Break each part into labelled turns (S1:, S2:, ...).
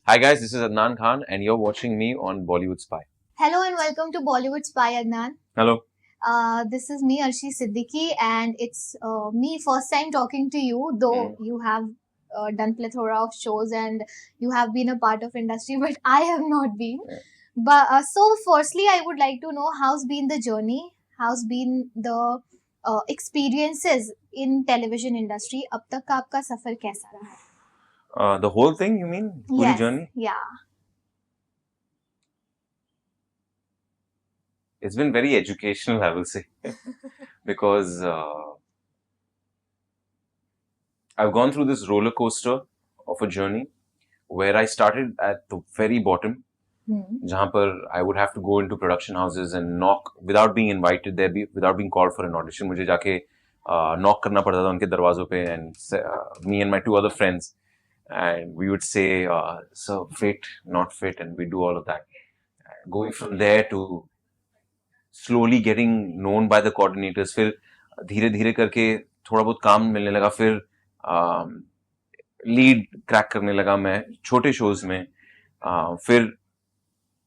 S1: Hi guys, this is Adnan Khan and you're watching me on Bollywood Spy.
S2: Hello and welcome to Bollywood Spy, Adnan.
S1: Hello.
S2: This is me, Arshi Siddiqui, and it's me first time talking to you, though you have done plethora of shows and you have been a part of industry, but I have not been.
S1: Yeah.
S2: But so, firstly, I would like to know how's been the journey, how's been the experiences in television industry. अब तक का आपका सफर कैसा रहा?
S1: The whole thing, you mean? Puri
S2: Yes,
S1: journey?
S2: yeah.
S1: It's been very educational, I will say. Because I've gone through this roller coaster of a journey where I started at the very bottom. जहाँ पर I would have to go into production houses and knock without being invited there, without being called for an audition. मुझे जाके knock करना पड़ता था उनके दरवाजों पे, and me and my two other friends, and we would say, "So fit, not fit," and we do all of that. Going from there to slowly getting known by the coordinators, फिर धीरे धीरे करके थोड़ा बहुत काम मिलने लगा, फिर लीड क्रैक करने लगा मैं छोटे शोज में, फिर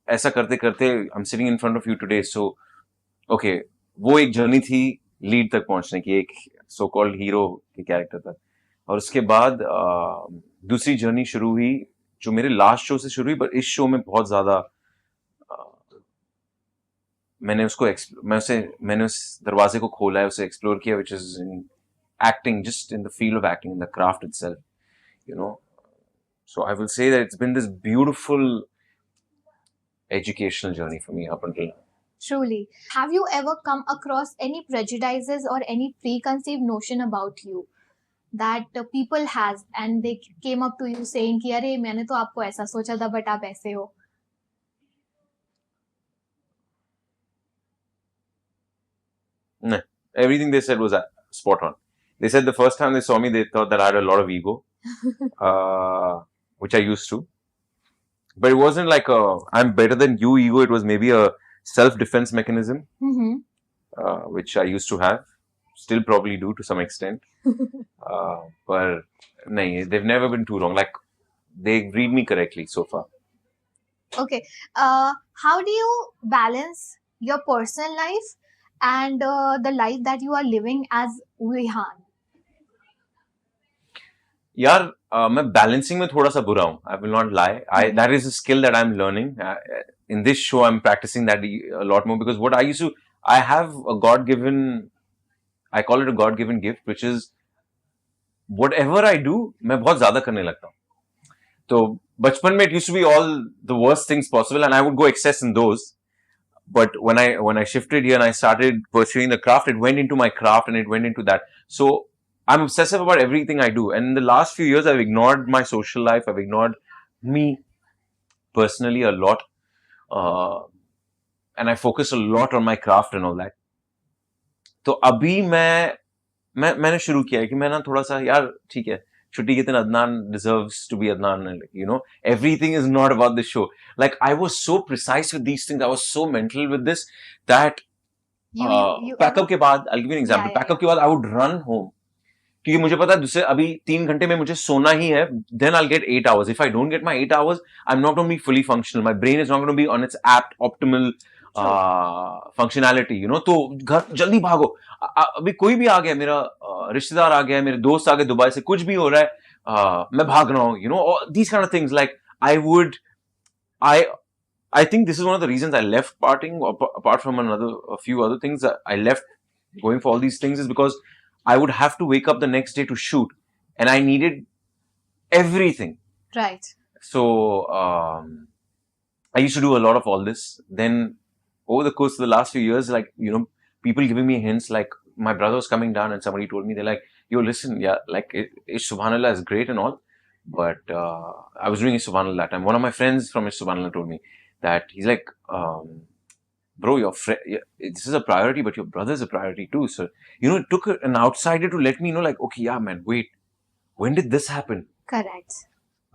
S1: ऐसा करते करते I am sitting in front of you today. So okay, वो एक जर्नी थी लीड तक पहुंचने की, एक सो कॉल्ड हीरो के कैरेक्टर तक. और उसके बाद दूसरी जर्नी शुरू हुई जो मेरे लास्ट शो से शुरू हुई, पर इस शो में बहुत ज्यादा मैंने उस दरवाजे को खोला है, उसे एक्सप्लोर किया, which is in acting, just in the field of acting, in the craft itself, you know. So I will say that it's been this beautiful educational journey for me up until now.
S2: Truly. Have you ever come across any prejudices or any preconceived notion about you that people has and they came up to you saying कि अरे मैंने तो आपको ऐसा सोचा था but आप ऐसे हो?
S1: No, everything they said was spot on. They said the first time they saw me, they thought that I had a lot of ego, which I used to. But it wasn't like a "I'm better than you" ego. It was maybe a self-defense mechanism, which I used to have. Still probably do to some extent. But nahi, they've never been too wrong. Like, they read me correctly so far.
S2: Okay. How do you balance your personal life and the life that you are living as Vihan?
S1: यार मैं balancing में थोड़ा सा बुरा हूँ. I will not lie. That is a skill that I am learning. In this show I am practicing that a lot more, because what I used to, I have a god given, I call it a god given gift, which is whatever I do मैं बहुत ज्यादा करने लगता हूँ. तो बचपन में it used to be all the worst things possible and I would go access in those. But when I shifted here and I started pursuing the craft, it went into my craft and it went into that. So I'm obsessive about everything I do. And in the last few years, I've ignored my social life. I've ignored me personally a lot. And I focus a lot on my craft and all that. तो अभी मैंने शुरू किया है कि मैं ना थोड़ा सा, यार ठीक है, छुट्टी के दिन Adnan deserves to be Adnan. You know, everything is not about this show. Like, I was so precise with these things. I was so mental with this that pack up के बाद, I'll give you an example. Pack up के बाद I would run home. क्योंकि मुझे पता है दूसरे अभी 3 घंटे में मुझे सोना ही है. Then I'll get 8 hours. If I don't get my 8 hours, I'm not going to be fully functional. My brain is not going to be on its apt, optimal functionality. You know, तो घर जल्दी भागो. अभी कोई भी आ गया, मेरा रिश्तेदार आ गया, मेरे दोस्त आ गए दुबई से, कुछ भी हो रहा है, मैं भाग रहा हूँ. You know, these kind of things. Like, I think this is one of the reasons I left partying, apart from a few other things. I left going for all these things is because I would have to wake up the next day to shoot, and I needed everything.
S2: Right.
S1: So I used to do a lot of all this. Then over the course of the last few years, like, you know, people giving me hints. Like, my brother was coming down and somebody told me, they're like, "Yo, listen, yeah, like, Ish Subhanallah is great and all, but I was doing Ish Subhanallah that time." One of my friends from Ish Subhanallah told me that, he's like, "Bro, this is a priority, but your brother is a priority too." So, you know, it took an outsider to let me know, like, okay, yeah, man, wait, when did this happen?
S2: Correct.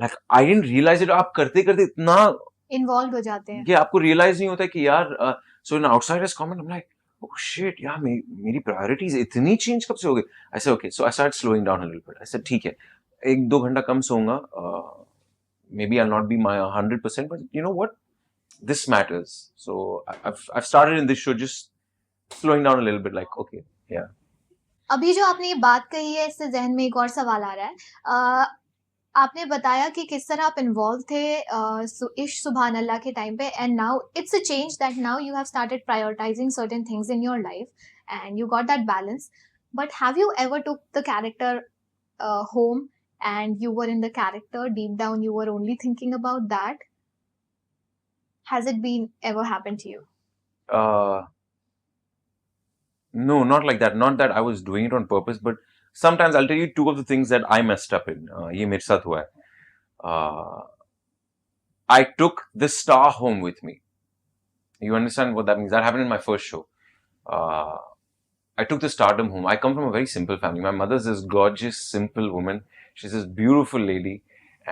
S1: Like, I didn't realize it. आप करते करते इतना
S2: involve हो जाते हैं
S1: कि आपको realise नहीं होता कि यार, so an outsider's comment, I'm like, oh shit, यार मेरी प्रायोरिटीज इतनी चेंज कब से हो गई. I said, okay, so I started slowing down a little bit. I said, ठीक है, 1-2 घंटा कम सोऊंगा, maybe I'll not be my 100%, but you know what? This matters. So I've started in this show just slowing down a little bit, like, okay, yeah.
S2: अभी जो आपने ये बात कही है, इससे ज़हन में एक और सवाल आ रहा है। आपने बताया कि किस तरह आप इन्वॉल्व थे इश्क सुभान अल्लाह के टाइम पे, and now it's a change that now you have started prioritising certain things in your life and you got that balance. But have you ever took the character home and you were in the character, deep down you were only thinking about that? Has it been ever happened to you?
S1: No, not like that. Not that I was doing it on purpose, but sometimes I'll tell you two of the things that I messed up in. ये मेरे साथ हुआ है. I took the star home with me. You understand what that means? That happened in my first show. I took the stardom home. I come from a very simple family. My mother's this gorgeous, simple woman. She's this beautiful lady,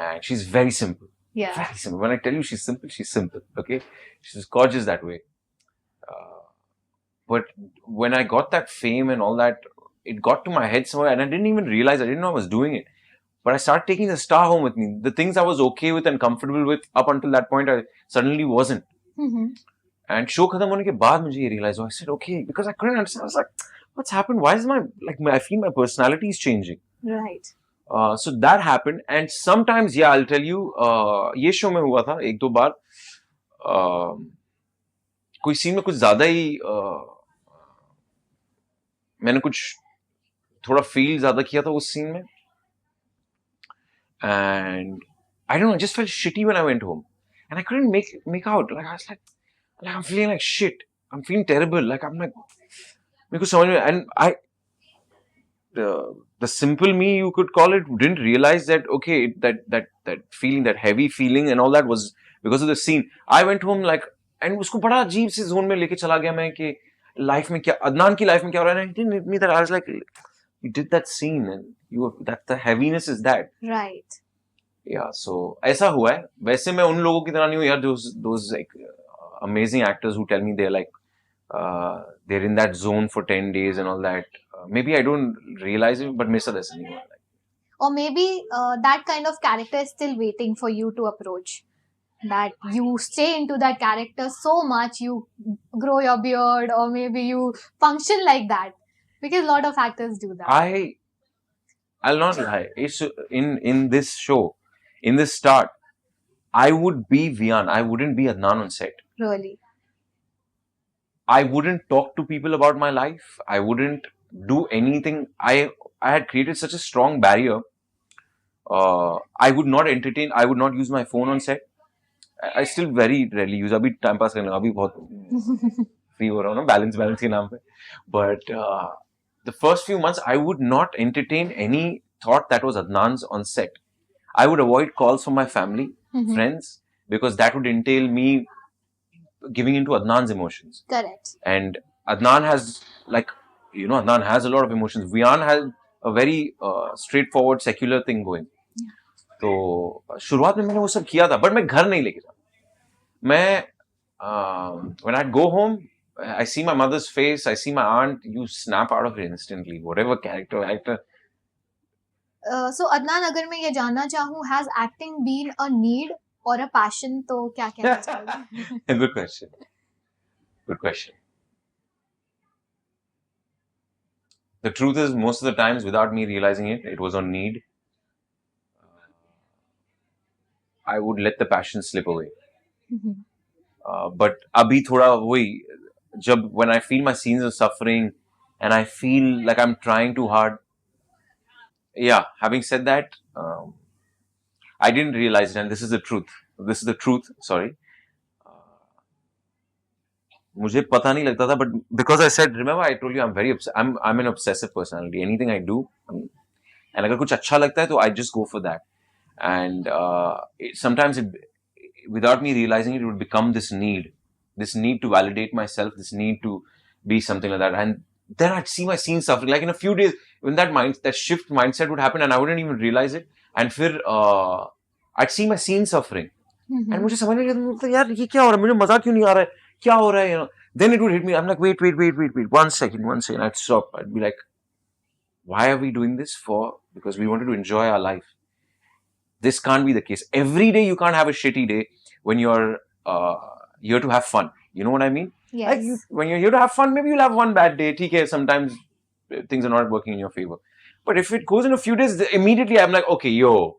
S1: and she's very simple.
S2: Yeah.
S1: Very simple. When I tell you she's simple, okay? She's gorgeous that way. But when I got that fame and all that, it got to my head somewhere, and I didn't even realize, I didn't know I was doing it. But I started taking the star home with me. The things I was okay with and comfortable with up until that point, I suddenly wasn't.
S2: Mm-hmm.
S1: And show खत्म होने के बाद मुझे ये realize, I said, okay, because I couldn't understand. I was like, what's happened? Why is I feel my personality is changing.
S2: Right.
S1: So that happened, and sometimes, yeah, I'll tell you, ये show में हुआ था एक दो बार, कोई scene में कुछ ज्यादा ही मैंने कुछ थोड़ा फील ज्यादा किया था उस सीन में, and I don't know, I just felt shitty when I went home, and I couldn't make out. Like I was like I'm feeling like shit. I'm feeling terrible. Like I'm like, because someone, and I, the simple me, you could call it, didn't realize that, okay, that feeling, that heavy feeling and all that was because of the scene. I went home like, and उसको बड़ा अजीब सी zone में लेके चला गया मैं कि life में क्या, अदनान की लाइफ में क्या हो रहा है. And it didn't hit me that I was like, you did that scene and that the heaviness is that.
S2: Right.
S1: Yeah, so ऐसा हुआ है. वैसे मैं उन लोगों की तरह नहीं हूँ यार, those like amazing actors who tell me they're like they're in that zone for 10 days and all that. Maybe I don't realize it, but मेरे साथ ऐसा नहीं हुआ.
S2: Or maybe that kind of character is still waiting for you to approach. That you stay into that character so much, you grow your beard, or maybe you function like that. Because a lot of actors do that.
S1: I'll not lie. It's in this show, in this start, I would be Vian. I wouldn't be Adnan on set.
S2: Really?
S1: I wouldn't talk to people about my life. I wouldn't do anything. I had created such a strong barrier. I would not entertain. I would not use my phone on set. I still very rarely use. अभी time pass करने अभी बहुत free हो रहा हूँ ना, balance के नाम पे. But the first few months, I would not entertain any thought that was Adnan's on set. I would avoid calls from my family, friends, because that would entail me giving into Adnan's emotions.
S2: Correct.
S1: And Adnan has, like, Adnan has a lot of emotions. Vian has a very straightforward, secular thing going. तो शुरुआत में मैंने वो सब किया था, but मैं घर नहीं लेके जाता. मैं when I go home, I see my mother's face, I see my aunt, you snap out of it instantly, whatever character, actor.
S2: So Adnan, अगर मैं ये जानना चाहूँ, has acting been a need or a passion? तो क्या कहना चाहोगे?
S1: Good question. Good question. The truth is, most of the times, without me realizing it, it was on need. I would let the passion slip away. But abhi thoda वही, जब when I feel my scenes of suffering and I feel like I'm trying too hard. Yeah, having said that, I didn't realize it, and this is the truth. This is the truth. Sorry. मुझे पता नहीं लगता था, but because I said, remember I told you I'm an obsessive personality. Anything I do, and अगर कुछ अच्छा लगता है तो I just go for that. And sometimes without me realizing it, would become this need to validate myself, this need to be something like that. And then I'd see my scene suffering. Like in a few days, when that shift mindset would happen, and I wouldn't even realize it. And फिर I'd see my scene suffering. And मुझे समझ नहीं आता यार ये क्या हो रहा है, मुझे मजा क्यों नहीं आ रहा है, क्या हो रहा है, Then it would hit me. I'm like, wait, 1 second. I'd stop. I'd be like, why are we doing this for? Because we wanted to enjoy our life. This can't be the case. Every day you can't have a shitty day when you're here to have fun. You know what I mean?
S2: Yes.
S1: Like when you're here to have fun, maybe you'll have one bad day. Okay, sometimes things are not working in your favor. But if it goes in a few days, immediately I'm like, okay, yo,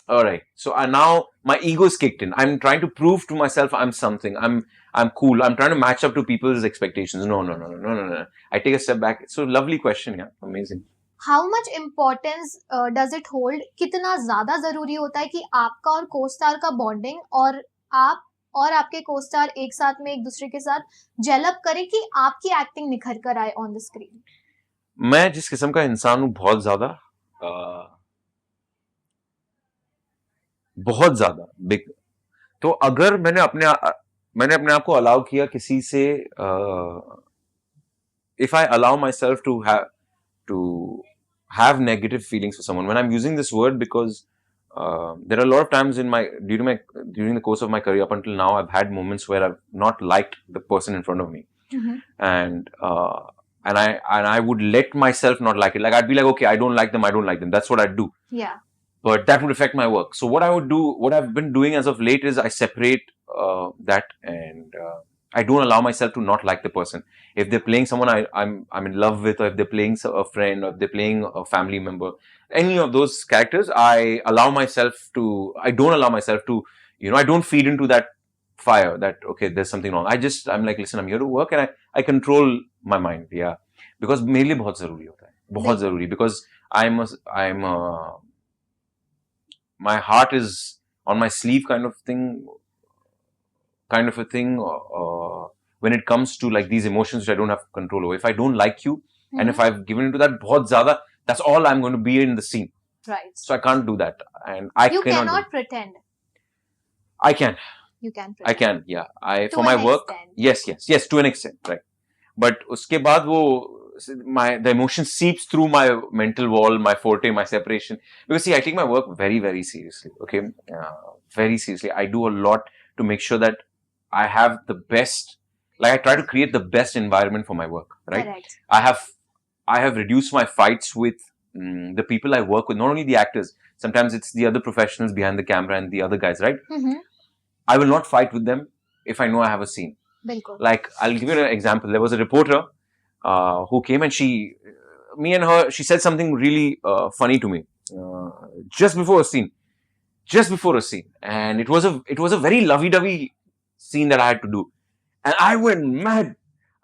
S1: all right. So now my ego is kicked in. I'm trying to prove to myself I'm something. I'm cool. I'm trying to match up to people's expectations. No. I take a step back. So lovely question, yeah, amazing.
S2: How much importance does it hold? कितना ज़्यादा ज़रूरी होता है कि आपका और co-star का bonding और आप और आपके co-star एक साथ में एक दूसरे के साथ gel up करें कि आपकी acting निखर कर आए on the screen?
S1: मैं जिस किस्म का इंसान हूँ बहुत ज्यादा बिग, तो अगर मैंने अपने आप को अलाउ किया किसी से, if I allow myself to have negative feelings for someone, when I'm using this word because there are a lot of times during the course of my career up until now, I've had moments where I've not liked the person in front of me, and I would let myself not like it. Like I'd be like, okay, I don't like them. That's what I'd do.
S2: Yeah.
S1: But that would affect my work. So what I've been doing as of late is I separate that, and I don't allow myself to not like the person. If they're playing someone I'm in love with, or if they're playing a friend, or if they're playing a family member, any of those characters, I don't allow myself to, I don't feed into that fire that, okay, there's something wrong. I'm like, listen, I'm here to work, and I control my mind, yeah. Because मेरे लिए बहुत ज़रूरी होता है, बहुत ज़रूरी, because my heart is on my sleeve kind of a thing, when it comes to like these emotions which I don't have control over. If I don't like you, and if I've given into that बहुत ज़्यादा, that's all I'm going to be in the scene.
S2: Right.
S1: So I can't do that, and
S2: you cannot pretend.
S1: I can.
S2: You can pretend.
S1: I can, yeah.
S2: To
S1: for my work,
S2: extent.
S1: yes, to an extent, right. But उसके बाद the emotion seeps through my mental wall, my forte, my separation. Because see, I take my work very, very seriously. Okay, very seriously. I do a lot to make sure that I have the best. Like I try to create the best environment for my work. Right.
S2: Correct.
S1: I have reduced my fights with the people I work with. Not only the actors. Sometimes it's the other professionals behind the camera and the other guys. Right. I will not fight with them if I know I have a scene.
S2: Bilkul.
S1: Like I'll give you an example. There was a reporter who came, and she said something really funny to me just before a scene, and it was a very lovey-dovey scene that I had to do, and I went mad.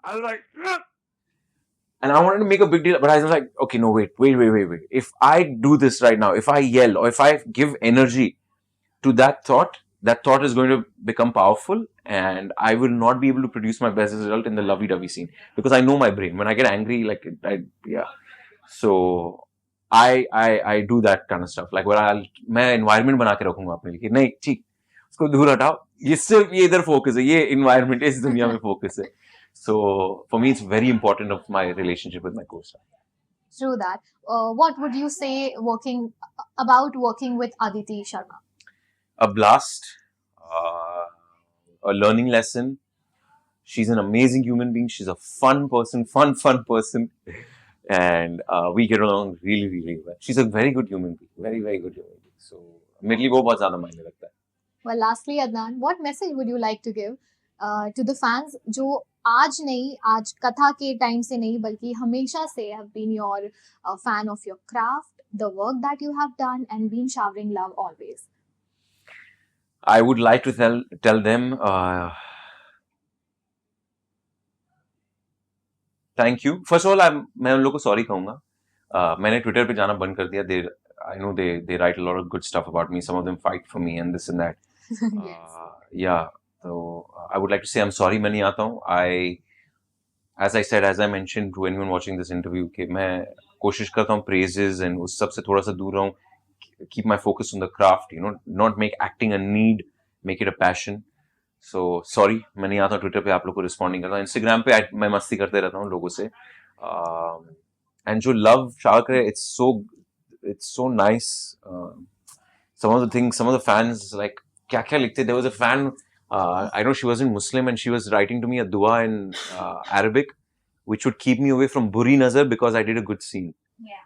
S1: I was like, "Ugh!" And I wanted to make a big deal, but I was like, okay, no, wait. If I do this right now, if I yell or if I give energy to that thought is going to become powerful, and I will not be able to produce my best result in the lovey-dovey scene, because I know my brain. When I get angry, like, so I do that kind of stuff. Like, मैं environment बना के रखूंगा अपने लिए, नहीं ठीक, उसको दूर हटाओ, ये इधर focus है, ये environment इस दुनिया में focus है. So for me, it's very important of my relationship with my co-star.
S2: Through that, what would you say about working with Aditi Sharma?
S1: A blast, a learning lesson. She's an amazing human being. She's a fun person, and we get along really, really well. She's a very good human being, very, very good human being. So, मेरे लिए वो बहुत ज़्यादा मायने रखता है.
S2: Well, lastly, Adnan, what message would you like to give to the fans जो आज कथा के टाइम से नहीं बल्कि हमेशा से have been your fan of your craft, the work that you have done, and been showering love always?
S1: I would like to tell them thank you. First of all, मैं उन लोगों को sorry कहूँगा. मैंने Twitter पे जाना बंद कर दिया. I know they write a lot of good stuff about me. Some of them fight for me and this and that.
S2: Yes.
S1: Yeah. So I would like to say I'm sorry मैं नहीं आता हूँ. As I mentioned to anyone watching this interview, कि मैं कोशिश करता हूँ praises and उस सब से थोड़ा सा दूर रहूँ. Keep my focus on the craft, not make acting a need, make it a passion. So sorry, मैं नहीं आता Twitter पे आप लोगों को respond नहीं करता. Instagram पे मैं मस्ती करते रहता हूँ लोगों से. And जो love shower करे, it's so nice. Some of the fans like क्या लिखते. There was a fan, I know she wasn't Muslim, and she was writing to me a dua in Arabic, which would keep me away from buri nazar because I did a good scene.
S2: Yeah.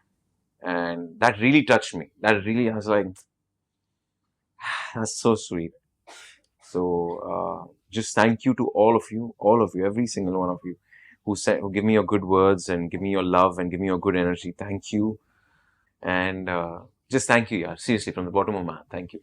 S1: And that really touched me. I was like, That's so sweet. So just thank you to all of you, every single one of you who give me your good words and give me your love and give me your good energy. Thank you. And just thank you, yeah. Seriously, from the bottom of my heart, thank you.